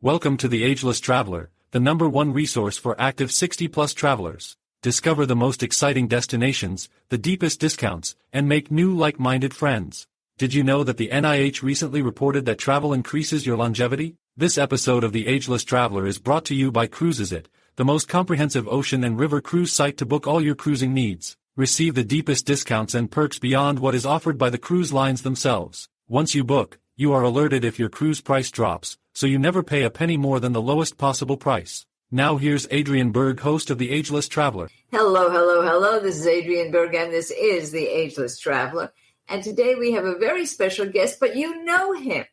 Welcome to The Ageless Traveler, the #1 resource for active 60-plus travelers. Discover the most exciting destinations, the deepest discounts, and make new like-minded friends. Did you know that the NIH recently reported that travel increases your longevity? This episode of The Ageless Traveler is brought to you by Cruises.it, the most comprehensive ocean and river cruise site to book all your cruising needs. Receive the deepest discounts and perks beyond what is offered by the cruise lines themselves. Once you book, you are alerted if your cruise price drops, so you never pay a penny more than the lowest possible price. Now here's Adriane Berg, host of The Ageless Traveler. Hello. This is Adriane Berg, and this is The Ageless Traveler. And today we have a very special guest, but you know him.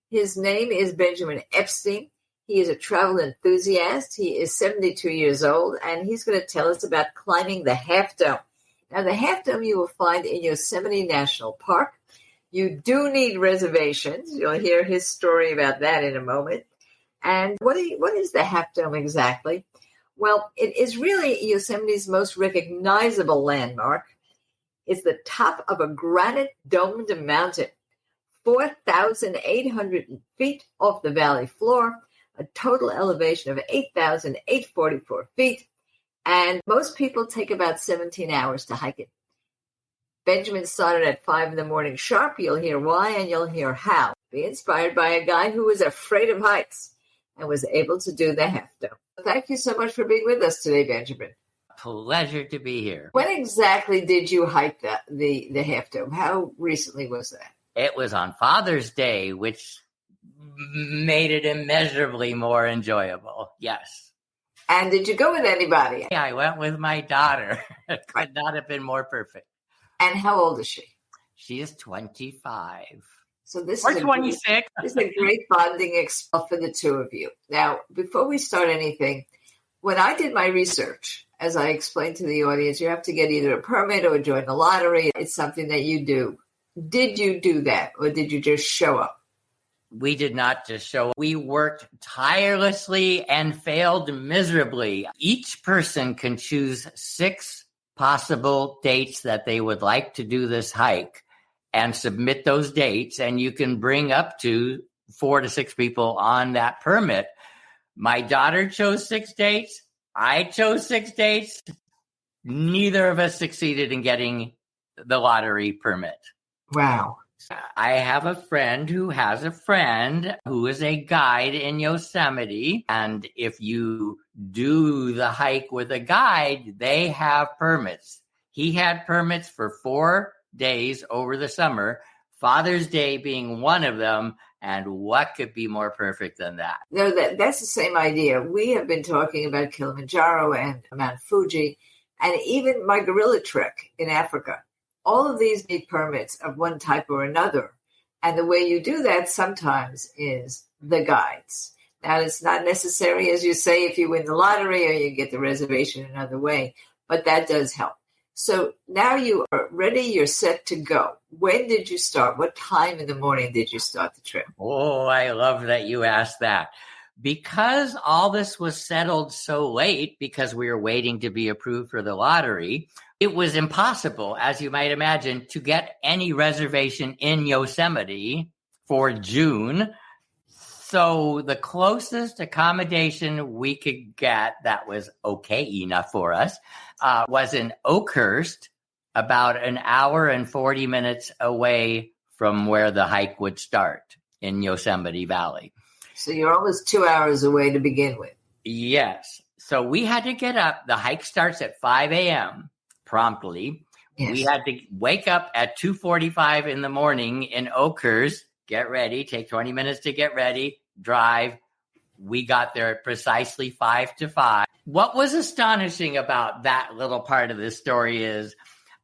His name is Benjamin Epstein. He is a travel enthusiast. He is 72 years old, and he's going to tell us about climbing the Half Dome. Now, the Half Dome you will find in Yosemite National Park. You do need reservations. You'll hear his story about that in a moment. And what is the Half Dome exactly? Well, it is really Yosemite's most recognizable landmark. It's the top of a granite domed mountain, 4,800 feet off the valley floor, a total elevation of 8,844 feet, and most people take about 17 hours to hike it. Benjamin started at 5 in the morning sharp. You'll hear why and you'll hear how. Be inspired by a guy who was afraid of heights and was able to do the Half Dome. Thank you so much for being with us today, Benjamin. Pleasure to be here. When exactly did you hike the Half Dome? How recently was that? It was on Father's Day, which made it immeasurably more enjoyable. Yes. And did you go with anybody? Yeah, I went with my daughter. It could not have been more perfect. And how old is she? She is 25. So this or is 26. This is a great bonding experience for the two of you. Now, before we start anything, when I did my research, as I explained to the audience, you have to get either a permit or join the lottery. It's something that you do. Did you do that, or did you just show up? We did not just show up. We worked tirelessly and failed miserably. Each person can choose 6 possible dates that they would like to do this hike and submit those dates, and you can bring up to 4 to 6 people on that permit. My daughter chose 6 dates. I chose 6 dates. Neither of us succeeded in getting the lottery permit. Wow. I have a friend who has a friend who is a guide in Yosemite. And if you do the hike with a guide, they have permits. He had permits for 4 days over the summer, Father's Day being one of them. And what could be more perfect than that? No, that's the same idea. We have been talking about Kilimanjaro and Mt Fuji, and even my gorilla trek in Africa. All of these need permits of one type or another. And the way you do that sometimes is the guides. Now, it's not necessary, as you say, if you win the lottery or you get the reservation another way, but that does help. So now you are ready, you're set to go. When did you start? What time in the morning did you start the trip? Oh, I love that you asked that. Because all this was settled so late, because we were waiting to be approved for the lottery, it was impossible, as you might imagine, to get any reservation in Yosemite for June. So the closest accommodation we could get that was okay enough for us was in Oakhurst, about an hour and 40 minutes away from where the hike would start in Yosemite Valley. So you're almost 2 hours away to begin with. Yes. So we had to get up. The hike starts at 5 a.m. promptly. Yes. We had to wake up at 2:45 in the morning in Oakhurst, get ready, take 20 minutes to get ready, drive. We got there at precisely 5 to 5. What was astonishing about that little part of this story is,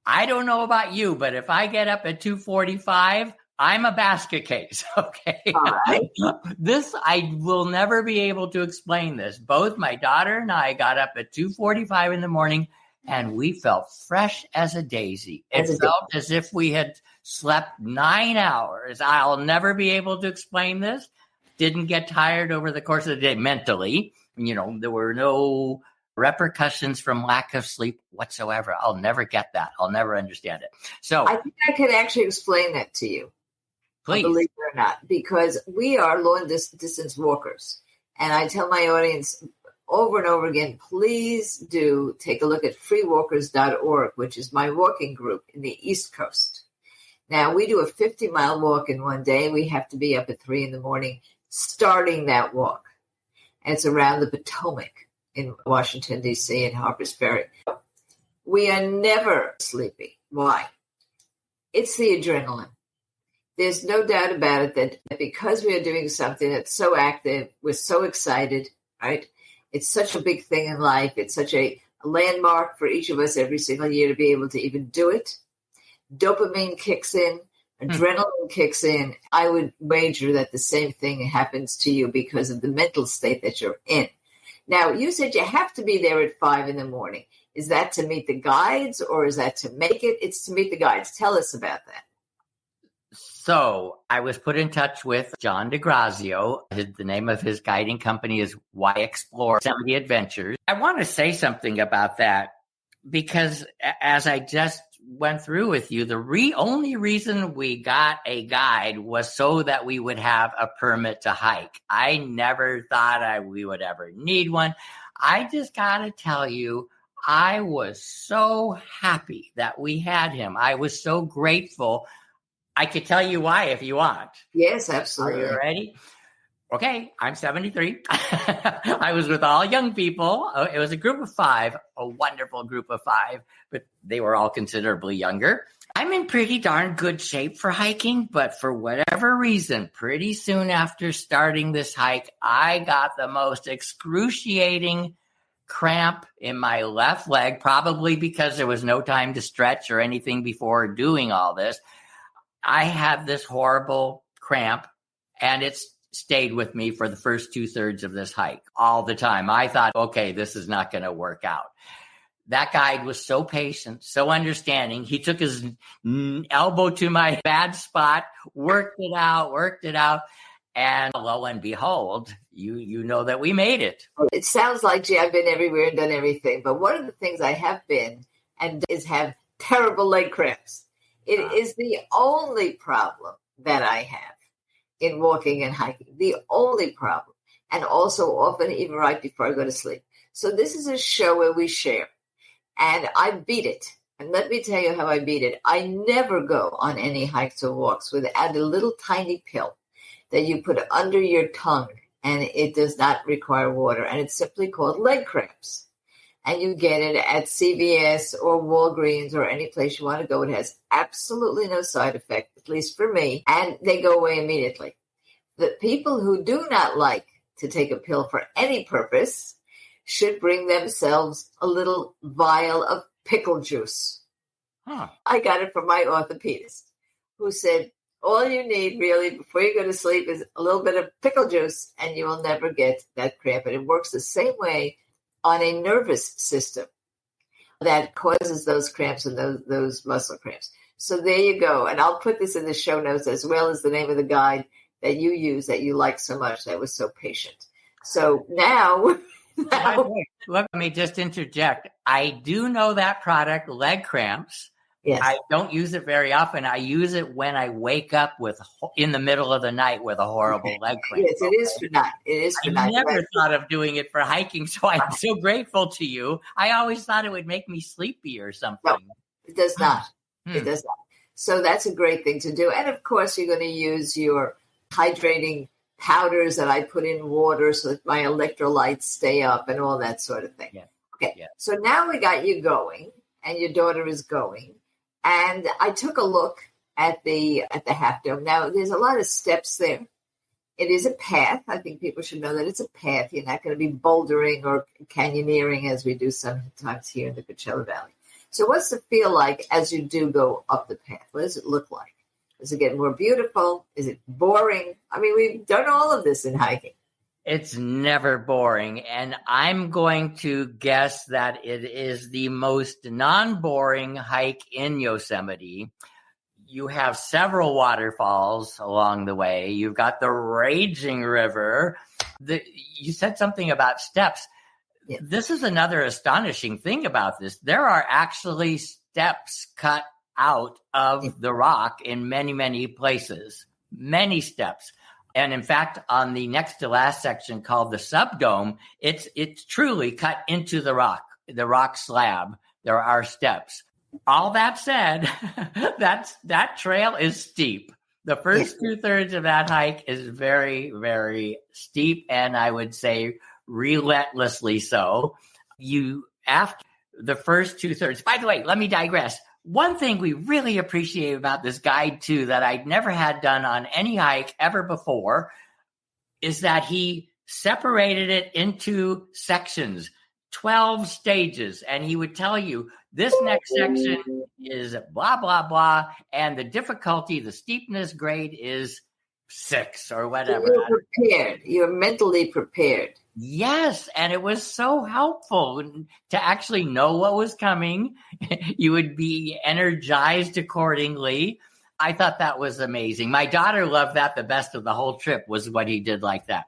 I don't know about you, but if I get up at 2:45, I'm a basket case, okay? Right. This, I will never be able to explain this. Both my daughter and I got up at 2:45 in the morning, and we felt fresh as a daisy. It felt as if we had slept 9 hours. I'll never be able to explain this. Didn't get tired over the course of the day mentally. You know, there were no repercussions from lack of sleep whatsoever. I'll never get that. I'll never understand it. So I think I can actually explain that to you. Please. Believe it or not, because we are long distance walkers. And I tell my audience over and over again, please do take a look at freewalkers.org, which is my walking group in the East Coast. Now, we do a 50-mile walk in one day. We have to be up at 3 a.m. starting that walk. And it's around the Potomac in Washington, D.C. and Harpers Ferry. We are never sleepy. Why? It's the adrenaline. There's no doubt about it that because we are doing something that's so active, we're so excited, right? It's such a big thing in life. It's such a landmark for each of us every single year to be able to even do it. Dopamine kicks in, adrenaline kicks in. I would wager that the same thing happens to you because of the mental state that you're in. Now, you said you have to be there at 5 a.m. Is that to meet the guides or is that to make it? It's to meet the guides. Tell us about that. So I was put in touch with John DeGrazio. The name of his guiding company is Why Explore Yosemite Adventures. I want to say something about that because as I just went through with you, the only reason we got a guide was so that we would have a permit to hike. I never thought we would ever need one. I just got to tell you, I was so happy that we had him. I was so grateful. I could tell you why if you want. Yes, absolutely. Are you ready? Okay, I'm 73. I was with all young people. It was a group of 5, a wonderful group of 5, but they were all considerably younger. I'm in pretty darn good shape for hiking, but for whatever reason, pretty soon after starting this hike, I got the most excruciating cramp in my left leg, probably because there was no time to stretch or anything before doing all this. I had this horrible cramp, and it's stayed with me for the first 2/3 of this hike all the time. I thought, okay, this is not going to work out. That guide was so patient, so understanding. He took his elbow to my bad spot, worked it out. And lo and behold, you know that we made it. It sounds like, gee, I've been everywhere and done everything. But one of the things I have been and is have terrible leg cramps. It is the only problem that I have in walking and hiking, the only problem. And also often even right before I go to sleep. So this is a show where we share. And I beat it. And let me tell you how I beat it. I never go on any hikes or walks without a little tiny pill that you put under your tongue. And it does not require water. And it's simply called leg cramps. And you get it at CVS or Walgreens or any place you want to go. It has absolutely no side effect, at least for me, and they go away immediately. The people who do not like to take a pill for any purpose should bring themselves a little vial of pickle juice. I got it from my orthopedist, who said, all you need really before you go to sleep is a little bit of pickle juice, and you will never get that cramp. And it works the same way on a nervous system that causes those cramps and those muscle cramps. So there you go. And I'll put this in the show notes as well as the name of the guide that you use that you like so much, that was so patient. So now let me just interject. I do know that product, leg cramps. Yes. I don't use it very often. I use it when I wake up in the middle of the night with a horrible leg cramp. Yes, it is for night. It is for night. I never thought of doing it for hiking, so I'm so grateful to you. I always thought it would make me sleepy or something. No, it does not. It does not. So that's a great thing to do. And of course, you're going to use your hydrating powders that I put in water so that my electrolytes stay up and all that sort of thing. Yeah. Okay. Yeah. So now we got you going and your daughter is going. And I took a look at the Half Dome. Now, there's a lot of steps there. It is a path. I think people should know that it's a path. You're not going to be bouldering or canyoneering as we do sometimes here in the Coachella Valley. So what's the feel like as you do go up the path? What does it look like? Does it get more beautiful? Is it boring? I mean, we've done all of this in hiking. It's never boring. And I'm going to guess that it is the most non-boring hike in Yosemite. You have several waterfalls along the way. You've got the raging river. You said something about steps. Yeah. This is another astonishing thing about this. There are actually steps cut out of the rock in many, many places. Many steps. And in fact, on the next to last section called the subdome, it's truly cut into the rock slab. There are steps. All that said, that trail is steep. The first 2/3 of that hike is very, very steep, and I would say relentlessly so. After the first 2/3, by the way, let me digress. One thing we really appreciate about this guide too, that I'd never had done on any hike ever before, is that he separated it into sections, 12 stages, and he would tell you this next section is blah, blah, blah, and the difficulty, the steepness grade is 6 or whatever. You're prepared. You're mentally prepared. Yes, and it was so helpful to actually know what was coming. You would be energized accordingly. I thought that was amazing. My daughter loved that the best of the whole trip was what he did like that.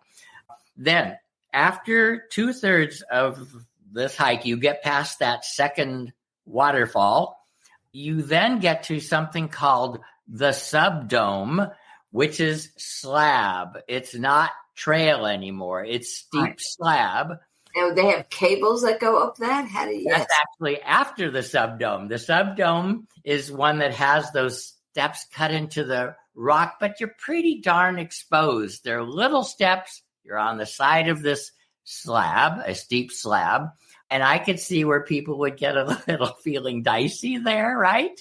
Then, after 2/3 of this hike, you get past that second waterfall. You then get to something called the subdome, which is slab. It's not trail anymore. It's steep slab. Now, they have cables that go up that? How do you? That's actually after the subdome. The subdome is one that has those steps cut into the rock, but you're pretty darn exposed. They're little steps. You're on the side of this slab, a steep slab. And I could see where people would get a little feeling dicey there, right?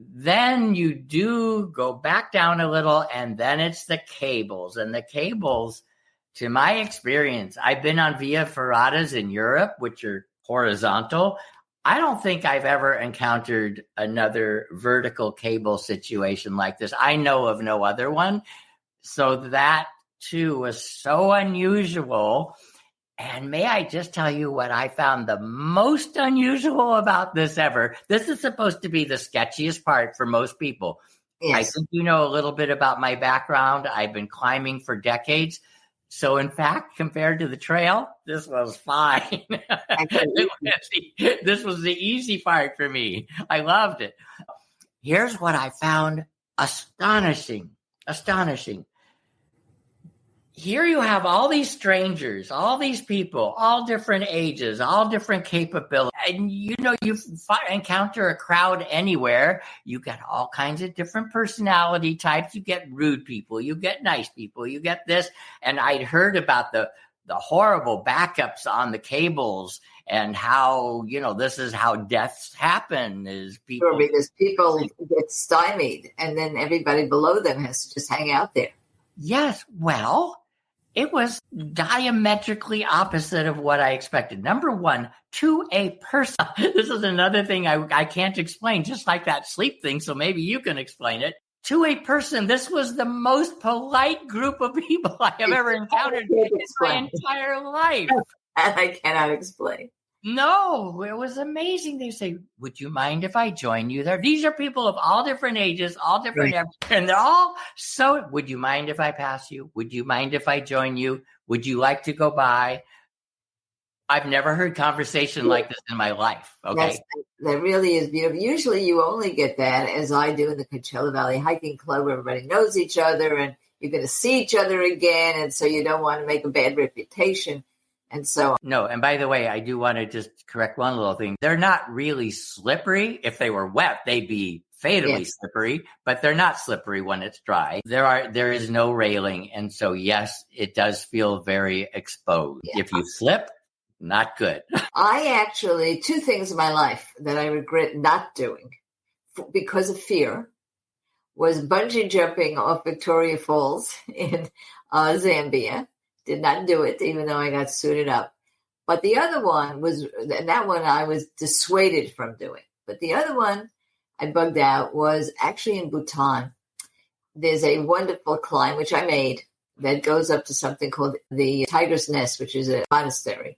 Then you do go back down a little, and then it's the cables. And the cables, to my experience, I've been on Via Ferratas in Europe, which are horizontal. I don't think I've ever encountered another vertical cable situation like this. I know of no other one. So that, too, was so unusual. And may I just tell you what I found the most unusual about this ever? This is supposed to be the sketchiest part for most people. Yes. I think you know a little bit about my background. I've been climbing for decades. So, in fact, compared to the trail, this was fine. This was the easy part for me. I loved it. Here's what I found astonishing. Here you have all these strangers, all these people, all different ages, all different capabilities. And, you encounter a crowd anywhere. You get all kinds of different personality types. You get rude people. You get nice people. You get this. And I'd heard about the horrible backups on the cables and how, this is how deaths happen is people. Sure, because people get stymied and then everybody below them has to just hang out there. Yes. Well, it was diametrically opposite of what I expected. Number one, to a person. This is another thing I can't explain, just like that sleep thing, so maybe you can explain it. To a person, this was the most polite group of people I have ever encountered in my entire life. I cannot explain. No, it was amazing. They say, would you mind if I join you there? These are people of all different ages, all different, and they're all so, would you mind if I pass you? Would you mind if I join you? Would you like to go by? I've never heard conversation like this in my life. Okay. That really is beautiful. Usually you only get that, as I do in the Coachella Valley Hiking Club, where everybody knows each other and you're going to see each other again. And so you don't want to make a bad reputation. And so, no. And by the way, I do want to just correct one little thing. They're not really slippery. If they were wet, they'd be fatally slippery, but they're not slippery when it's dry. There is no railing. And so, yes, it does feel very exposed. Yeah. If you slip, not good. Two things in my life that I regret not doing because of fear was bungee jumping off Victoria Falls in Zambia. Did not do it, even though I got suited up. But the other one that one I was dissuaded from doing. But the other one I bugged out was actually in Bhutan. There's a wonderful climb, which I made, that goes up to something called the Tiger's Nest, which is a monastery.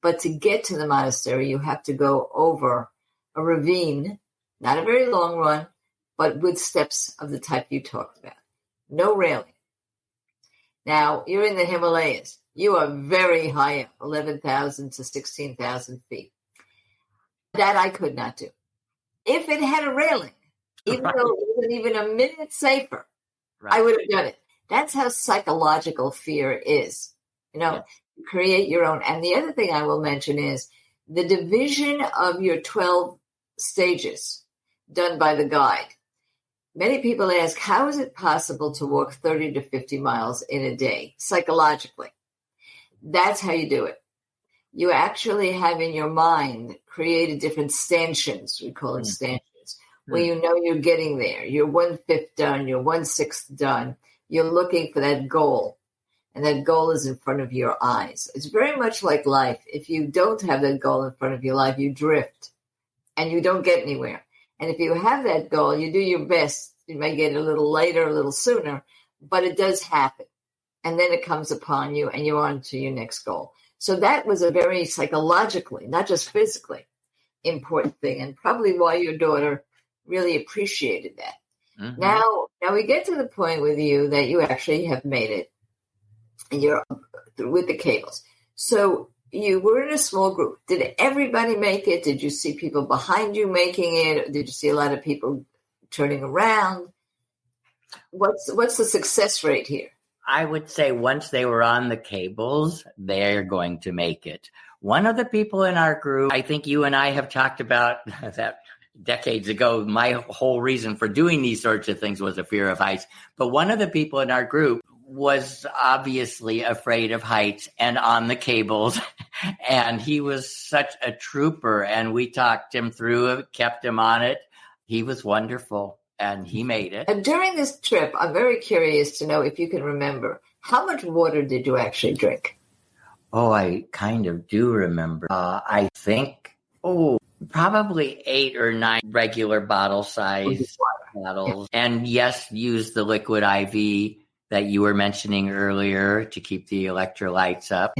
But to get to the monastery, you have to go over a ravine, not a very long one, but with steps of the type you talked about. No railing. Now, you're in the Himalayas. You are very high up, 11,000 to 16,000 feet. That I could not do. If it had a railing, even though it wasn't even a minute safer, I would have done it. That's how psychological fear is. Yeah. Create your own. And the other thing I will mention is the division of your 12 stages done by the guide. Many people ask, how is it possible to walk 30 to 50 miles in a day psychologically? That's how you do it. You actually have in your mind created different stanchions, we call it stanchions, where you know you're getting there. You're 1/5 done, you're 1/6 done. You're looking for that goal, and that goal is in front of your eyes. It's very much like life. If you don't have that goal in front of your life, you drift, and you don't get anywhere. And if you have that goal, you do your best. You may get a little later, a little sooner, but it does happen. And then it comes upon you, and you're on to your next goal. So that was a very psychologically, not just physically, important thing, and probably why your daughter really appreciated that. Mm-hmm. Now we get to the point with you that you actually have made it, and you're with the cables. So you were in a small group. Did everybody make it? Did you see people behind you making it? Or did you see a lot of people turning around? What's the success rate here? I would say once they were on the cables, they're going to make it. One of the people in our group, I think you and I have talked about that decades ago. My whole reason for doing these sorts of things was a fear of heights. But one of the people in our group was obviously afraid of heights and on the cables. And he was such a trooper. And we talked him through it, kept him on it. He was wonderful. And he made it. And during this trip, I'm very curious to know if you can remember, how much water did you actually drink? Oh, I kind of do remember. I think, probably 8 or 9 regular bottle size bottles. Yeah. And yes, use the liquid IV that you were mentioning earlier to keep the electrolytes up.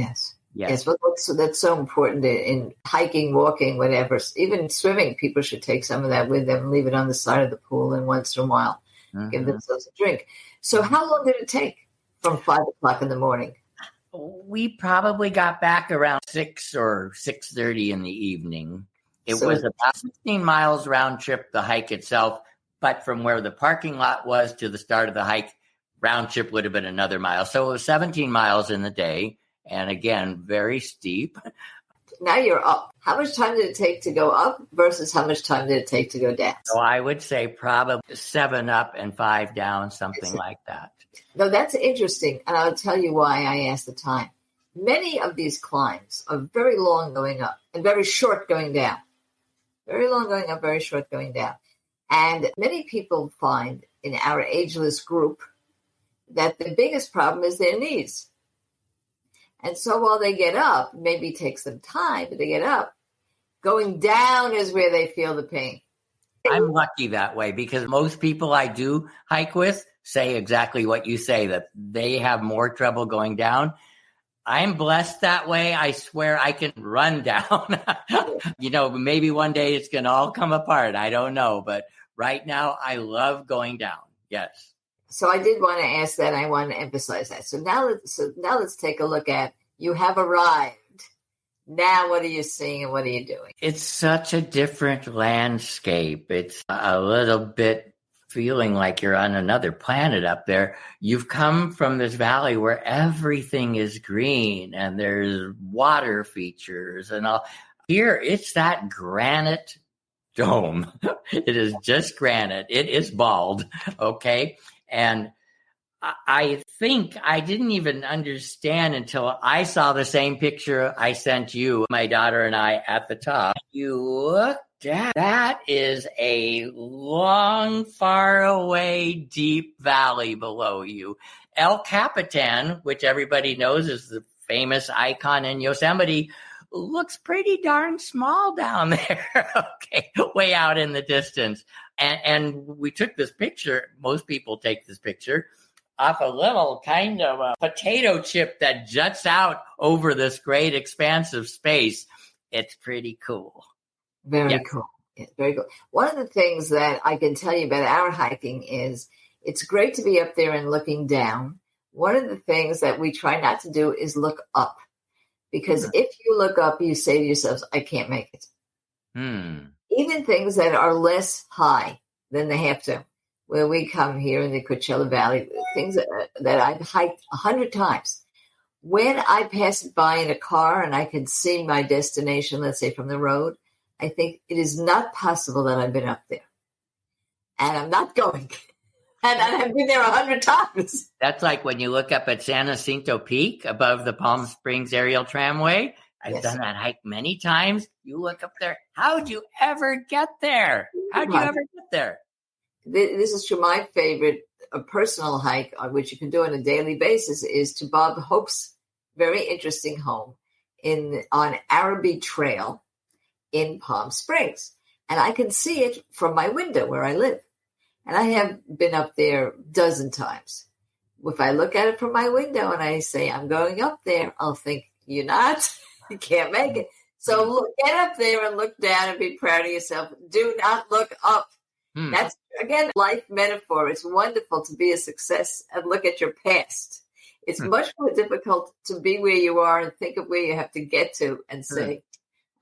Yes, but that's so important in hiking, walking, whatever. Even swimming, people should take some of that with them, leave it on the side of the pool, and once in a while give themselves a drink. So how long did it take from 5 o'clock in the morning? We probably got back around 6 or 6:30 in the evening. It was about 16 miles round trip, the hike itself, but from where the parking lot was to the start of the hike, round trip would have been another mile. So it was 17 miles in the day. And again, very steep. Now you're up. How much time did it take to go up versus how much time did it take to go down? So I would say probably 7 up and 5 down, something like that. No, that's interesting. And I'll tell you why I asked the time. Many of these climbs are very long going up and very short going down. Very long going up, very short going down. And many people find in our ageless group that the biggest problem is their knees. And so while they get up, maybe it takes them time, but they get up, going down is where they feel the pain. I'm lucky that way because most people I do hike with say exactly what you say, that they have more trouble going down. I'm blessed that way. I swear I can run down. Maybe one day it's going to all come apart. I don't know. But right now, I love going down. Yes. So I did want to ask that. I want to emphasize that. So now let's take a look at, you have arrived. Now what are you seeing and what are you doing? It's such a different landscape. It's a little bit feeling like you're on another planet up there. You've come from this valley where everything is green and there's water features and all. Here, it's that granite dome. It is just granite. It is bald, okay? And I think I didn't even understand until I saw the same picture I sent you, my daughter and I, at the top. You looked at that is a long, far away, deep valley below you. El Capitan, which everybody knows is the famous icon in Yosemite, looks pretty darn small down there, okay, way out in the distance. And we took this picture, most people take this picture, off a little kind of a potato chip that juts out over this great expanse of space. It's pretty cool. Very cool. Yeah, very cool. One of the things that I can tell you about our hiking is it's great to be up there and looking down. One of the things that we try not to do is look up. Because if you look up, you say to yourselves, I can't make it. Even things that are less high than the half dome. where we come here in the Coachella Valley, things that I've hiked 100 times. When I pass it by in a car and I can see my destination, let's say from the road, I think it is not possible that I've been up there. And I'm not going. And I've been there 100 times. That's like when you look up at San Jacinto Peak above the Palm Springs aerial tramway. I've done that hike many times. You look up there. How'd you ever get there? How'd you ever get there? This is true. My favorite personal hike, which you can do on a daily basis, is to Bob Hope's very interesting home on Araby Trail in Palm Springs. And I can see it from my window where I live. And I have been up there a dozen times. If I look at it from my window and I say, I'm going up there, I'll think, you're not. You can't make it. So get up there and look down and be proud of yourself. Do not look up. That's, again, life metaphor. It's wonderful to be a success and look at your past. It's much more difficult to be where you are and think of where you have to get to and say,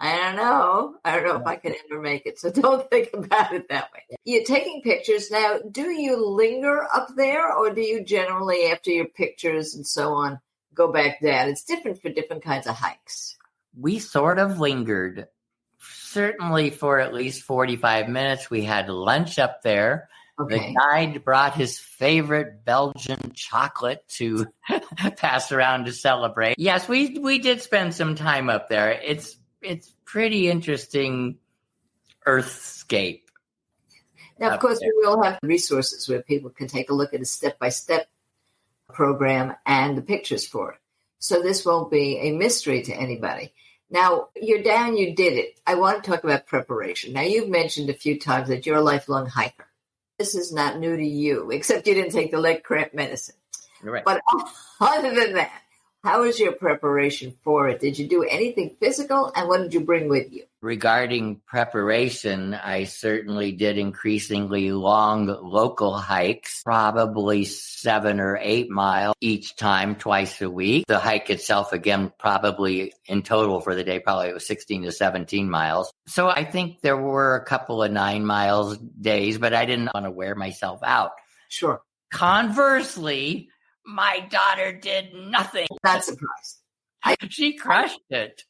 I don't know if I can ever make it. So don't think about it that way. You're taking pictures. Now, do you linger up there, or do you generally, after your pictures and so on, go back down? It's different for different kinds of hikes. We sort of lingered, certainly for at least 45 minutes. We had lunch up there. Okay. The guide brought his favorite Belgian chocolate to pass around to celebrate. Yes, we did spend some time up there. It's pretty interesting earthscape. Now, of course, we will have resources where people can take a look at a step-by-step program and the pictures for it. So this won't be a mystery to anybody. Now, you're down, you did it. I want to talk about preparation. Now, you've mentioned a few times that you're a lifelong hiker. This is not new to you, except you didn't take the leg cramp medicine. Right. But other than that, how was your preparation for it? Did you do anything physical, and what did you bring with you? Regarding preparation, I certainly did increasingly long local hikes, probably 7 or 8 miles each time, twice a week. The hike itself, again, probably in total for the day, probably it was 16 to 17 miles. So I think there were a couple of 9 miles days, but I didn't want to wear myself out. Sure. Conversely, my daughter did nothing. Not surprised. She crushed it.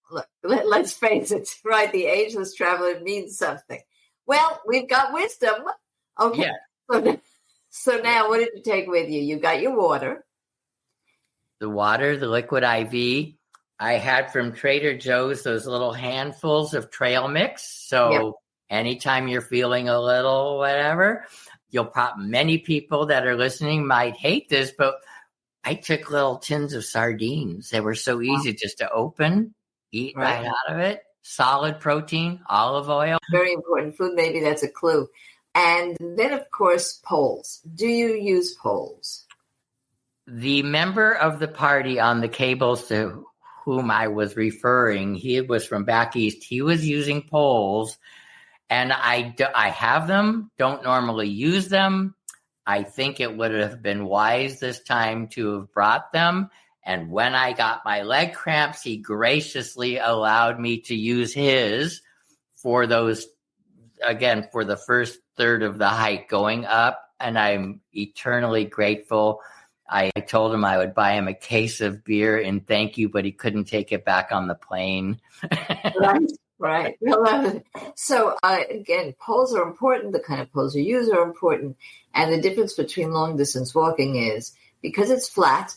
Look, let's face it, right? The ageless traveler means something. Well, we've got wisdom. Okay. Yeah. So now what did you take with you? You got your water. The water, the liquid IV. I had from Trader Joe's those little handfuls of trail mix. So anytime you're feeling a little whatever, many people that are listening might hate this, but I took little tins of sardines. They were so easy just to open, eat right out of it. Solid protein, olive oil. Very important food. Maybe that's a clue. And then, of course, poles. Do you use poles? The member of the party on the cables to whom I was referring, he was from back east. He was using poles. And I have them, don't normally use them. I think it would have been wise this time to have brought them. And when I got my leg cramps, he graciously allowed me to use his for those, again, for the first third of the hike going up. And I'm eternally grateful. I told him I would buy him a case of beer in thank you, but he couldn't take it back on the plane. Right. So, again, poles are important. The kind of poles you use are important. And the difference between long distance walking is because it's flat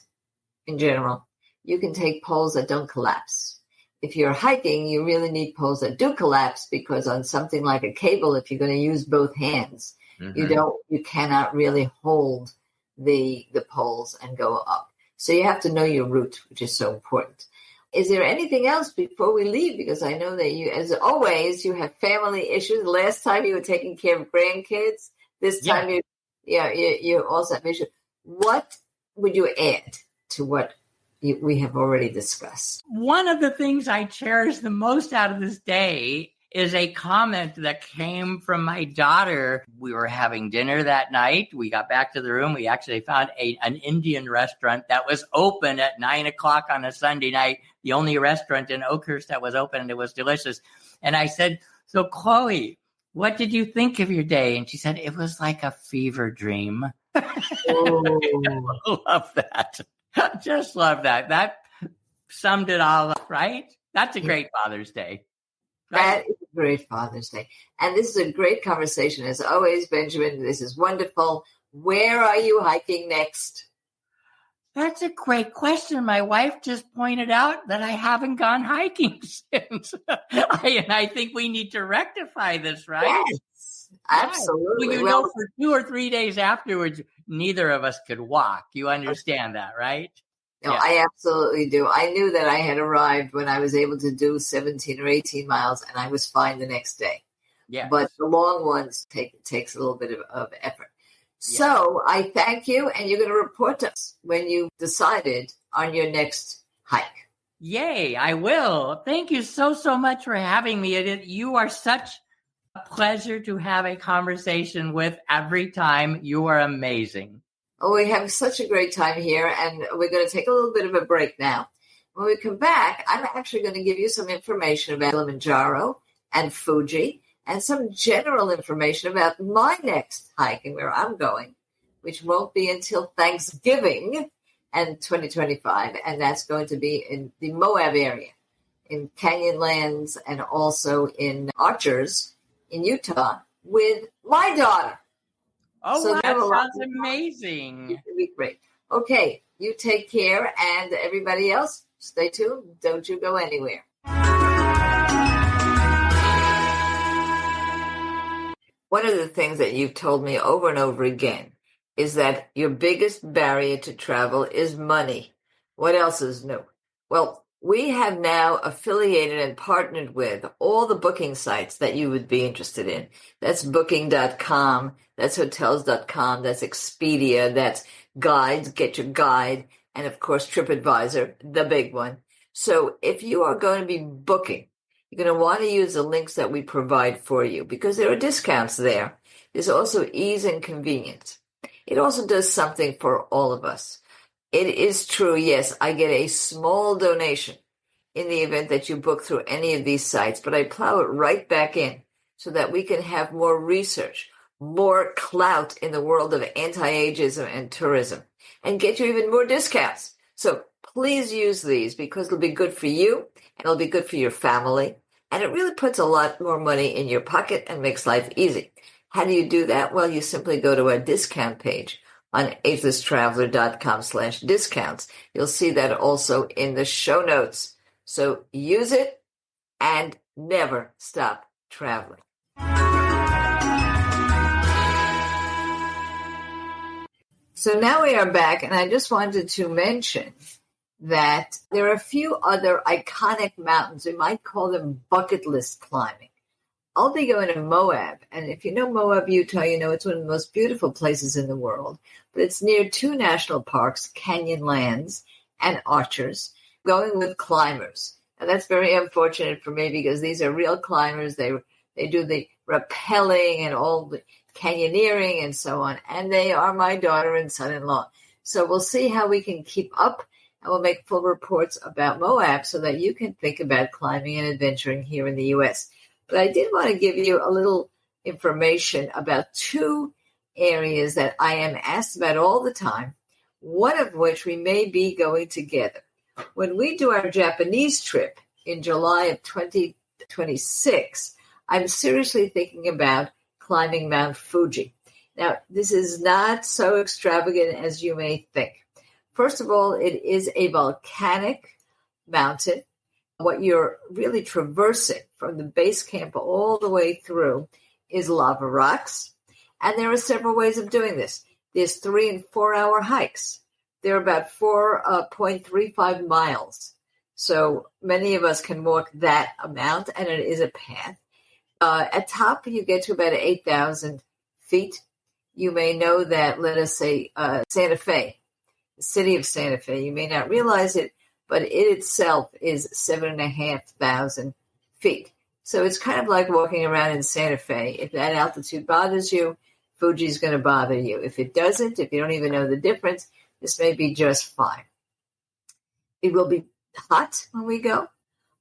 in general, you can take poles that don't collapse. If you're hiking, you really need poles that do collapse because on something like a cable, if you're going to use both hands, you cannot really hold the poles and go up. So you have to know your route, which is so important. Is there anything else before we leave? Because I know that you, as always, you have family issues. Last time you were taking care of grandkids. This time you also have issues. What would you add to what we have already discussed? One of the things I cherish the most out of this day is a comment that came from my daughter. We were having dinner that night. We got back to the room. We actually found an Indian restaurant that was open at 9:00 on a Sunday night, the only restaurant in Oakhurst that was open, and it was delicious. And I said, so Chloe, what did you think of your day? And she said, it was like a fever dream. Oh. Love that. Just love that. That summed it all up, right? That's a great Father's Day. Right? That is a great Father's Day. And this is a great conversation. As always, Benjamin, this is wonderful. Where are you hiking next? That's a great question. My wife just pointed out that I haven't gone hiking since. And I think we need to rectify this, right? Yes, absolutely. Well, you know, for 2 or 3 days afterwards, neither of us could walk. You understand that, right? No, yeah. I absolutely do. I knew that I had arrived when I was able to do 17 or 18 miles, and I was fine the next day. Yeah. But the long ones takes a little bit of effort. So I thank you, and you're going to report to us when you've decided on your next hike. Yay, I will. Thank you so much for having me. You are such a pleasure to have a conversation with every time. You are amazing. Oh, we have such a great time here, and we're going to take a little bit of a break now. When we come back, I'm actually going to give you some information about Kilimanjaro and Fuji, and some general information about my next hike and where I'm going, which won't be until Thanksgiving and 2025. And that's going to be in the Moab area, in Canyonlands, and also in Archers in Utah with my daughter. Oh, so that sounds amazing. It'll be great. Okay, you take care, and everybody else, stay tuned. Don't you go anywhere. One of the things that you've told me over and over again is that your biggest barrier to travel is money. What else is new? Well, we have now affiliated and partnered with all the booking sites that you would be interested in. That's booking.com, that's hotels.com, that's Expedia, that's Guides, Get Your Guide, and of course TripAdvisor, the big one. So if you are going to be booking, you're going to want to use the links that we provide for you because there are discounts there. There's also ease and convenience. It also does something for all of us. It is true, yes, I get a small donation in the event that you book through any of these sites, but I plow it right back in so that we can have more research, more clout in the world of anti-ageism and tourism, and get you even more discounts. So please use these because it'll be good for you and it'll be good for your family. And it really puts a lot more money in your pocket and makes life easy. How do you do that? Well, you simply go to our discount page on agelesstraveler.com/discounts. You'll see that also in the show notes. So use it and never stop traveling. So now we are back, and I just wanted to mention that there are a few other iconic mountains. We might call them bucket list climbing. I'll be going to Moab, and if you know Moab, Utah, you know it's one of the most beautiful places in the world. But it's near 2 national parks, Canyonlands and Archers, going with climbers. And that's very unfortunate for me because these are real climbers. They do the rappelling and all the canyoneering and so on, and they are my daughter and son-in-law. So we'll see how we can keep up. And we'll make full reports about Moab so that you can think about climbing and adventuring here in the U.S. But I did want to give you a little information about 2 areas that I am asked about all the time, one of which we may be going together. When we do our Japanese trip in July of 2026, I'm seriously thinking about climbing Mount Fuji. Now, this is not so extravagant as you may think. First of all, it is a volcanic mountain. What you're really traversing from the base camp all the way through is lava rocks. And there are several ways of doing this. There's 3 and 4 hour hikes. They're about 4.35 miles. So many of us can walk that amount, and it is a path. At top, you get to about 8,000 feet. You may know that, let us say, Santa Fe, the city of Santa Fe. You may not realize it, but it itself is 7,500 feet. So it's kind of like walking around in Santa Fe. If that altitude bothers you, Fuji's going to bother you. If it doesn't, if you don't even know the difference, this may be just fine. It will be hot when we go,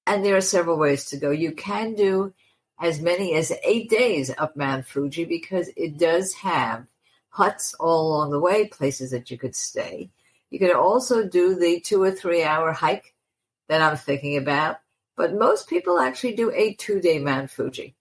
and there are several ways to go. You can do as many as 8 days up Mount Fuji because it does have huts all along the way, places that you could stay. You could also do the 2 or 3 hour hike that I'm thinking about, but most people actually do a 2-day Mount Fuji.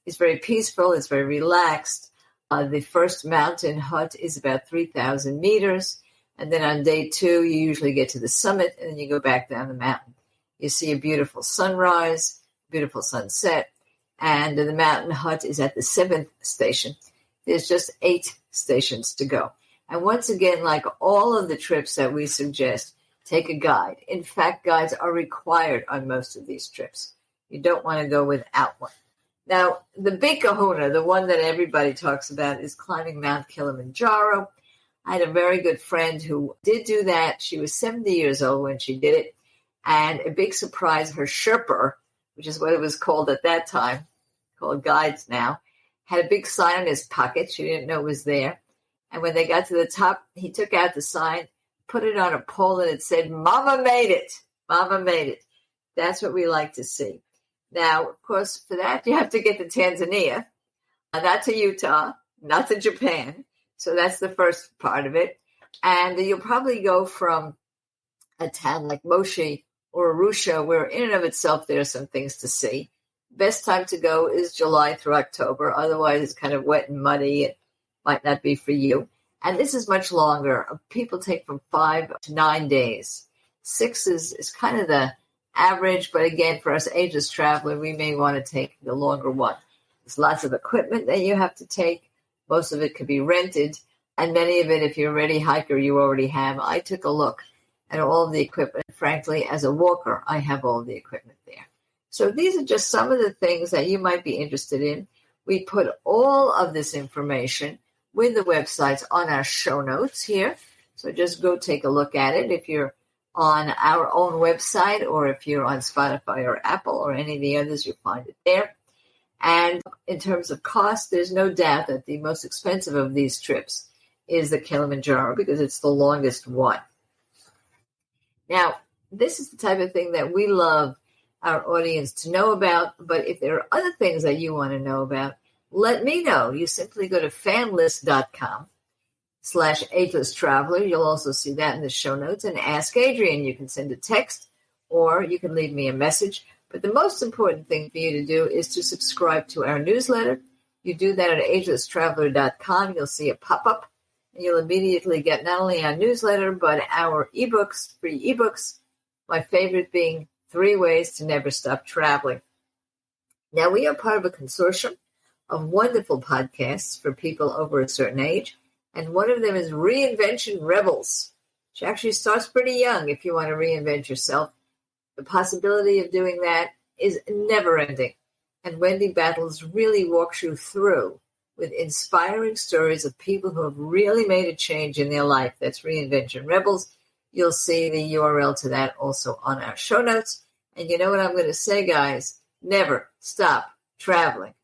It's very peaceful. It's very relaxed. The first mountain hut is about 3,000 meters. And then on day 2, you usually get to the summit and then you go back down the mountain. You see a beautiful sunrise, beautiful sunset. And the mountain hut is at the 7th station. There's just 8 stations to go. And once again, like all of the trips that we suggest, take a guide. In fact, guides are required on most of these trips. You don't want to go without one. Now, the big kahuna, the one that everybody talks about, is climbing Mount Kilimanjaro. I had a very good friend who did do that. She was 70 years old when she did it. And a big surprise, her Sherpa, which is what it was called at that time, called guides now, had a big sign in his pocket. She didn't know it was there. And when they got to the top, he took out the sign, put it on a pole, and it said, "Mama made it. Mama made it." That's what we like to see. Now, of course, for that, you have to get to Tanzania, not to Utah, not to Japan. So that's the first part of it. And you'll probably go from a town like Moshi or Arusha, where in and of itself, there are some things to see. Best time to go is July through October. Otherwise, it's kind of wet and muddy. It might not be for you. And this is much longer. People take from 5 to 9 days. 6 is kind of the average, but again, for us ageless traveler, we may want to take the longer one. There's lots of equipment that you have to take. Most of it could be rented, and many of it, if you're a ready hiker, you already have. I took a look at all of the equipment. Frankly, as a walker, I have all the equipment there. So these are just some of the things that you might be interested in. We put all of this information with the websites on our show notes here. So just go take a look at it. If you're on our own website, or if you're on Spotify or Apple or any of the others, you'll find it there. And in terms of cost, there's no doubt that the most expensive of these trips is the Kilimanjaro because it's the longest one. Now, this is the type of thing that we love our audience to know about. But if there are other things that you want to know about, let me know. You simply go to fanlist.com/ageless traveler. You'll also see that in the show notes, and ask Adriane. You can send a text or you can leave me a message. But the most important thing for you to do is to subscribe to our newsletter. You do that at agelesstraveler.com. You'll see a pop-up, and you'll immediately get not only our newsletter, but our ebooks, free ebooks, my favorite being 3 Ways to Never Stop Traveling. Now, we are part of a consortium of wonderful podcasts for people over a certain age, and one of them is Reinvention Rebels, which actually starts pretty young if you want to reinvent yourself. The possibility of doing that is never-ending, and Wendy Battles really walks you through with inspiring stories of people who have really made a change in their life. That's Reinvention Rebels. You'll see the URL to that also on our show notes. And you know what I'm going to say, guys? Never stop traveling.